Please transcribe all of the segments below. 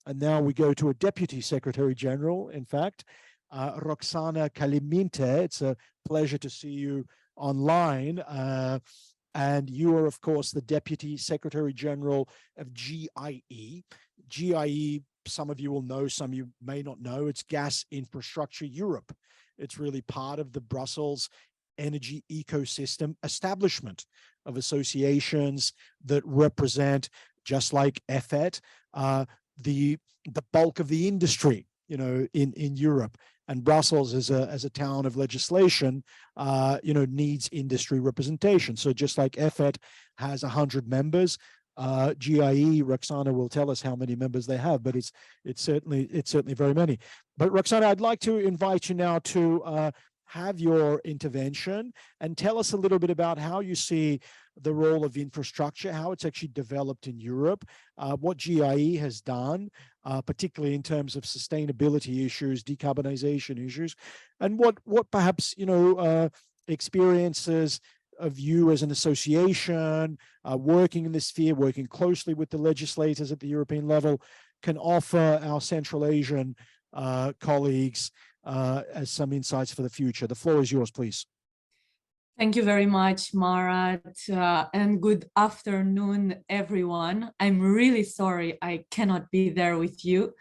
And now we go to a Deputy Secretary General, in fact, Roxana Caliminte. It's a pleasure to see you online. And you are, of course, the Deputy Secretary General of GIE. GIE, some of you will know, some you may not know, it's Gas Infrastructure Europe. It's really part of the Brussels energy ecosystem establishment of associations that represent, just like EFET, the bulk of the industry, in Europe. And Brussels as a town of legislation, needs industry representation. So just like EFET has 100 members, GIE, Roxana will tell us how many members they have, but it's certainly very many. But Roxana, I'd like to invite you now to have your intervention and tell us a little bit about how you see the role of infrastructure, how it's actually developed in Europe, what GIE has done, particularly in terms of sustainability issues, decarbonization issues, and what perhaps, experiences of you as an association, working in this sphere, working closely with the legislators at the European level, can offer our Central Asian colleagues as some insights for the future. The floor is yours, please. Thank you very much, Marat, and good afternoon, everyone. I'm really sorry I cannot be there with you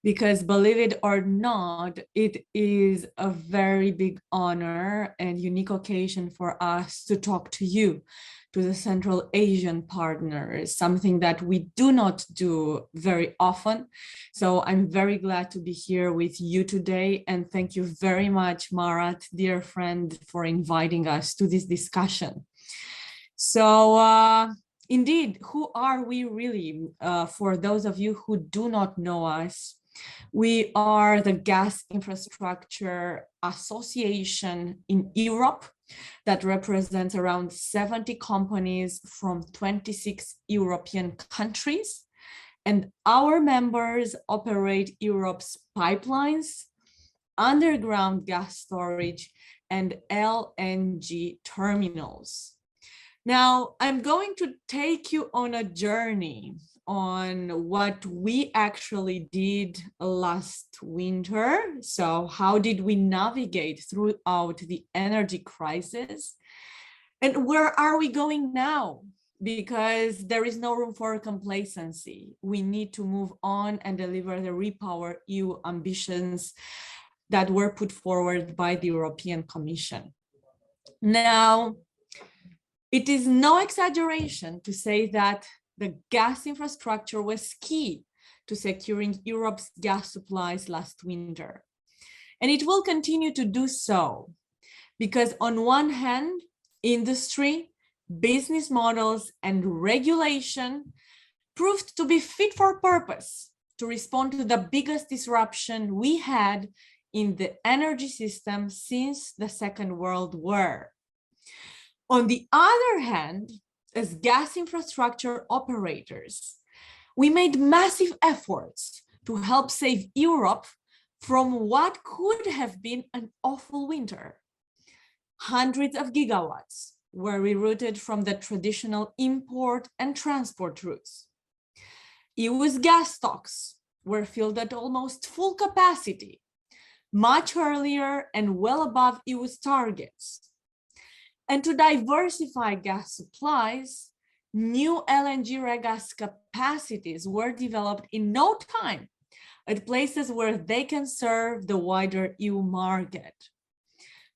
because, believe it or not, it is a very big honor and unique occasion for us to talk to you, to the Central Asian partners, something that we do not do very often. So I'm very glad to be here with you today. And thank you very much, Marat, dear friend, for inviting us to this discussion. So indeed, who are we really? For those of you who do not know us, we are the Gas Infrastructure Association in Europe that represents around 70 companies from 26 European countries. And our members operate Europe's pipelines, underground gas storage, and LNG terminals. Now, I'm going to take you on a journey on what we actually did last winter. So how did we navigate throughout the energy crisis? And where are we going now? Because there is no room for complacency. We need to move on and deliver the Repower EU ambitions that were put forward by the European Commission. Now, it is no exaggeration to say that the gas infrastructure was key to securing Europe's gas supplies last winter. And it will continue to do so, because on one hand, industry, business models, and regulation proved to be fit for purpose to respond to the biggest disruption we had in the energy system since the Second World War. On the other hand, as gas infrastructure operators, we made massive efforts to help save Europe from what could have been an awful winter. Hundreds of gigawatts were rerouted from the traditional import and transport routes. EU's gas stocks were filled at almost full capacity, much earlier and well above EU's targets. And to diversify gas supplies, new LNG regas capacities were developed in no time at places where they can serve the wider EU market.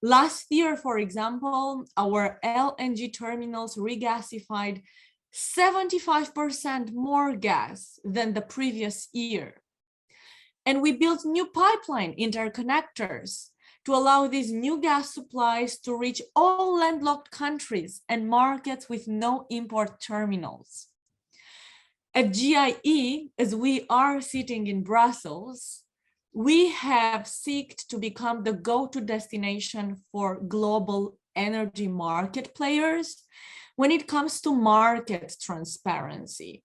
Last year, for example, our LNG terminals regasified 75% more gas than the previous year. And we built new pipeline interconnectors to allow these new gas supplies to reach all landlocked countries and markets with no import terminals. At GIE, as we are sitting in Brussels, we have sought to become the go-to destination for global energy market players when it comes to market transparency.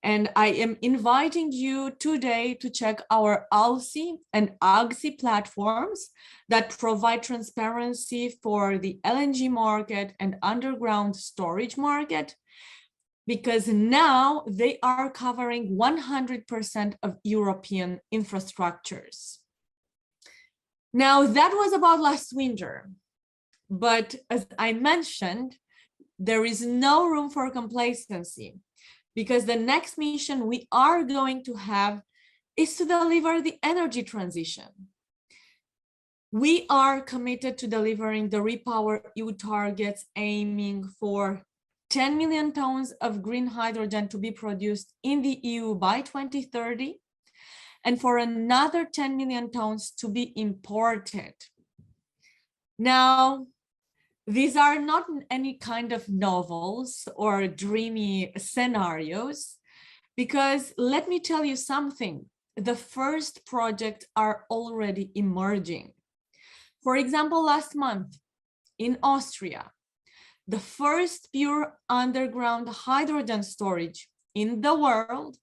And I am inviting you today to check our ALSI and AGSI platforms that provide transparency for the LNG market and underground storage market. because now they are covering 100% of European infrastructures. Now, that was about last winter, but as I mentioned, there is no room for complacency, because the next mission we are going to have is to deliver the energy transition. We are committed to delivering the REPowerEU targets, aiming for 10 million tons of green hydrogen to be produced in the EU by 2030, and for another 10 million tons to be imported. Now, these are not any kind of novels or dreamy scenarios, because let me tell you something, the first projects are already emerging. For example, last month in Austria, the first pure underground hydrogen storage in the world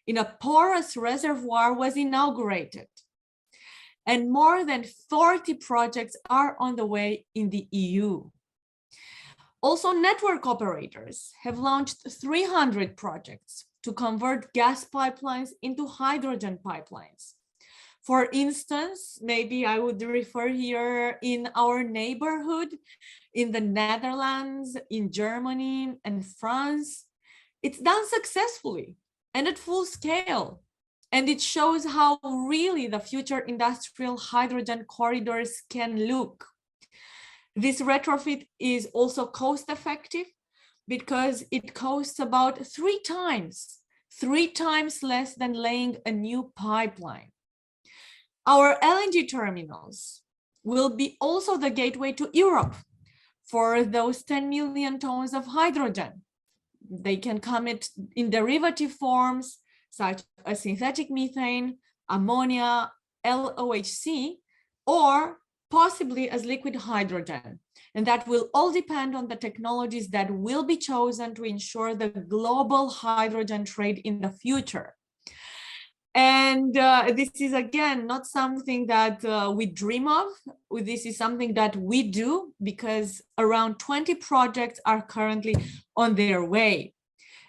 in a porous reservoir was inaugurated. And more than 40 projects are on the way in the EU. Also, network operators have launched 300 projects to convert gas pipelines into hydrogen pipelines. For instance, maybe I would refer here in our neighborhood, in the Netherlands, in Germany and France. It's done successfully and at full scale. And it shows how really the future industrial hydrogen corridors can look. This retrofit is also cost effective because it costs about three times less than laying a new pipeline. Our LNG terminals will be also the gateway to Europe for those 10 million tons of hydrogen. They can come in derivative forms, such as synthetic methane, ammonia, LOHC, or possibly as liquid hydrogen. And that will all depend on the technologies that will be chosen to ensure the global hydrogen trade in the future. And this is, again, not something that we dream of. This is something that we do, because around 20 projects are currently on their way.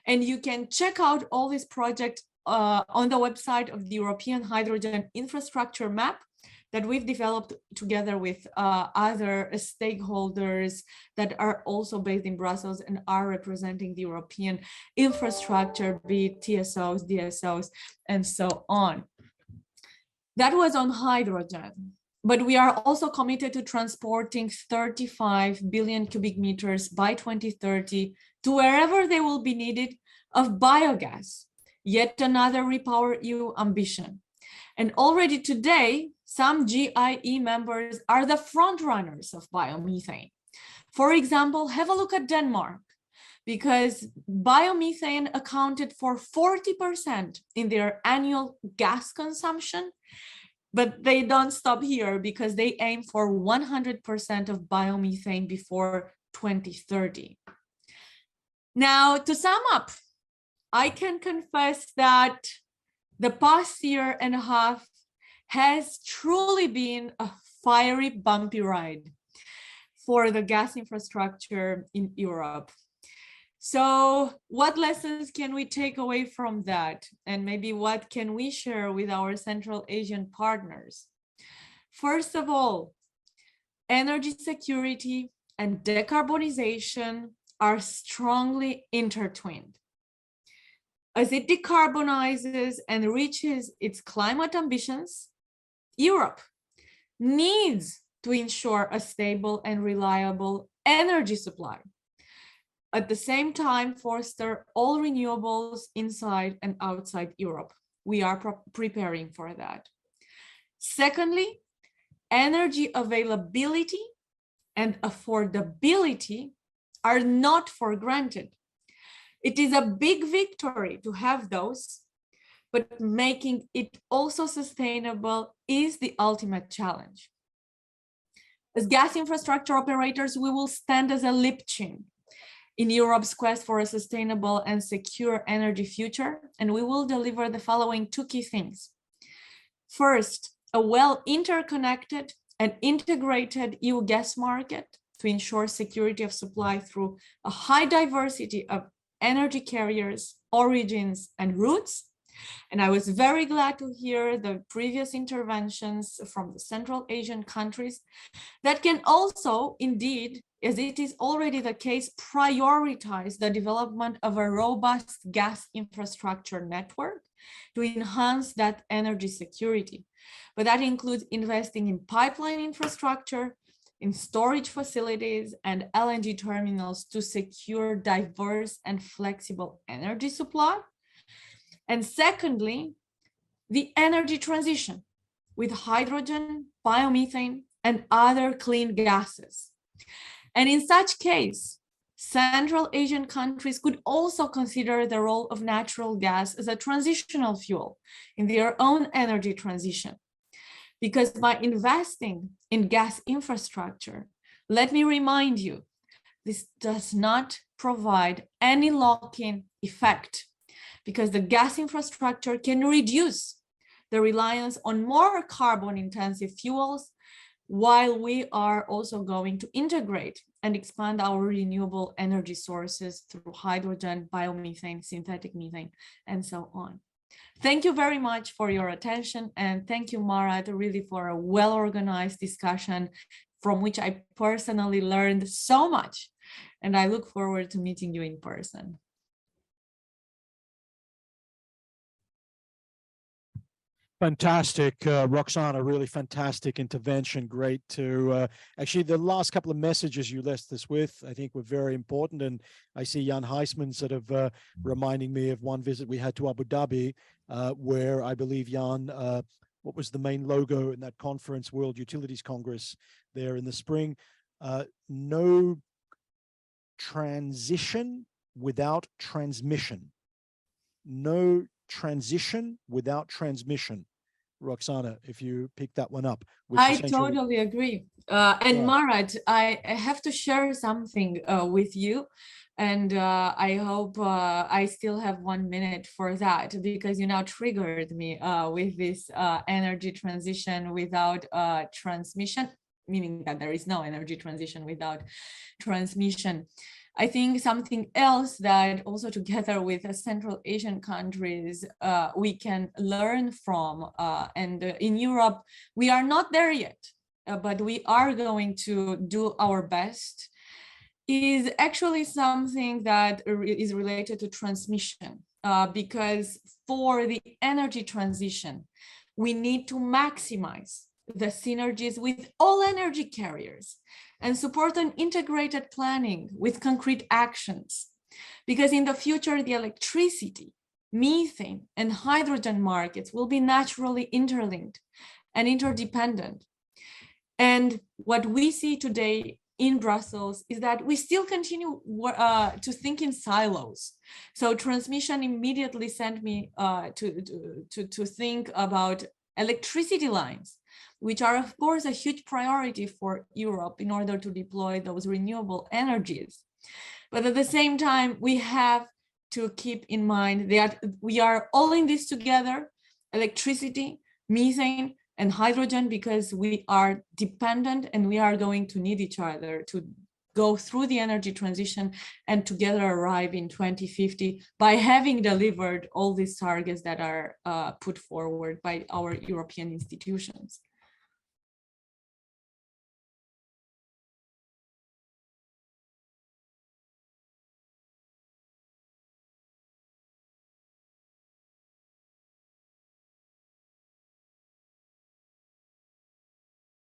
And you can check out all these projects on the website of the European Hydrogen Infrastructure Map that we've developed together with other stakeholders that are also based in Brussels and are representing the European infrastructure, be it TSOs, DSOs, and so on. That was on hydrogen, but we are also committed to transporting 35 billion cubic meters by 2030 to wherever they will be needed of biogas, yet another REPowerEU ambition. And already today, some GIE members are the front runners of biomethane. For example, have a look at Denmark, because biomethane accounted for 40% in their annual gas consumption, but they don't stop here because they aim for 100% of biomethane before 2030. Now, to sum up, I can confess that the past year and a half has truly been a fiery, bumpy ride for the gas infrastructure in Europe. So what lessons can we take away from that? And maybe what can we share with our Central Asian partners? First of all, energy security and decarbonization are strongly intertwined. As it decarbonizes and reaches its climate ambitions, Europe needs to ensure a stable and reliable energy supply. At the same time, foster all renewables inside and outside Europe. We are preparing for that. Secondly, energy availability and affordability are not for granted. It is a big victory to have those, but making it also sustainable is the ultimate challenge. As gas infrastructure operators, we will stand as a Lipchin in Europe's quest for a sustainable and secure energy future, and we will deliver the following two key things. First, a well-interconnected and integrated EU gas market to ensure security of supply through a high diversity of energy carriers, origins, and routes. And I was very glad to hear the previous interventions from the Central Asian countries that can also, indeed, as it is already the case, prioritize the development of a robust gas infrastructure network to enhance that energy security. But that includes investing in pipeline infrastructure, in storage facilities, and LNG terminals to secure diverse and flexible energy supply. And secondly, the energy transition with hydrogen, biomethane, and other clean gases. And in such case, Central Asian countries could also consider the role of natural gas as a transitional fuel in their own energy transition. Because by investing in gas infrastructure, let me remind you, this does not provide any lock-in effect, because the gas infrastructure can reduce the reliance on more carbon-intensive fuels, while we are also going to integrate and expand our renewable energy sources through hydrogen, biomethane, synthetic methane, and so on. Thank you very much for your attention, and thank you, Marat, really for a well-organized discussion from which I personally learned so much, and I look forward to meeting you in person. Fantastic, Roxana, really fantastic intervention. Great to, actually the last couple of messages you left us with, I think were very important. And I see Jan Haizmann sort of reminding me of one visit we had to Abu Dhabi, where I believe Jan, what was the main logo in that conference, World Utilities Congress there in the spring? No transition without transmission. No transition without transmission. Roxana, if you pick that one up. I totally agree. And yeah. Marat, I have to share something with you. And I hope I still have 1 minute for that, because you now triggered me with this energy transition without transmission, meaning that there is no energy transition without transmission. I think something else that also together with the Central Asian countries we can learn from, and in Europe, we are not there yet, but we are going to do our best, is actually something that is related to transmission, because for the energy transition, we need to maximize the synergies with all energy carriers and support an integrated planning with concrete actions. Because in the future, the electricity, methane, and hydrogen markets will be naturally interlinked and interdependent. And what we see today in Brussels is that we still continue to think in silos. So transmission immediately sent me to think about electricity lines, which are, of course, a huge priority for Europe in order to deploy those renewable energies. But at the same time, we have to keep in mind that we are all in this together, electricity, methane, and hydrogen, because we are dependent and we are going to need each other to go through the energy transition and together arrive in 2050 by having delivered all these targets that are put forward by our European institutions.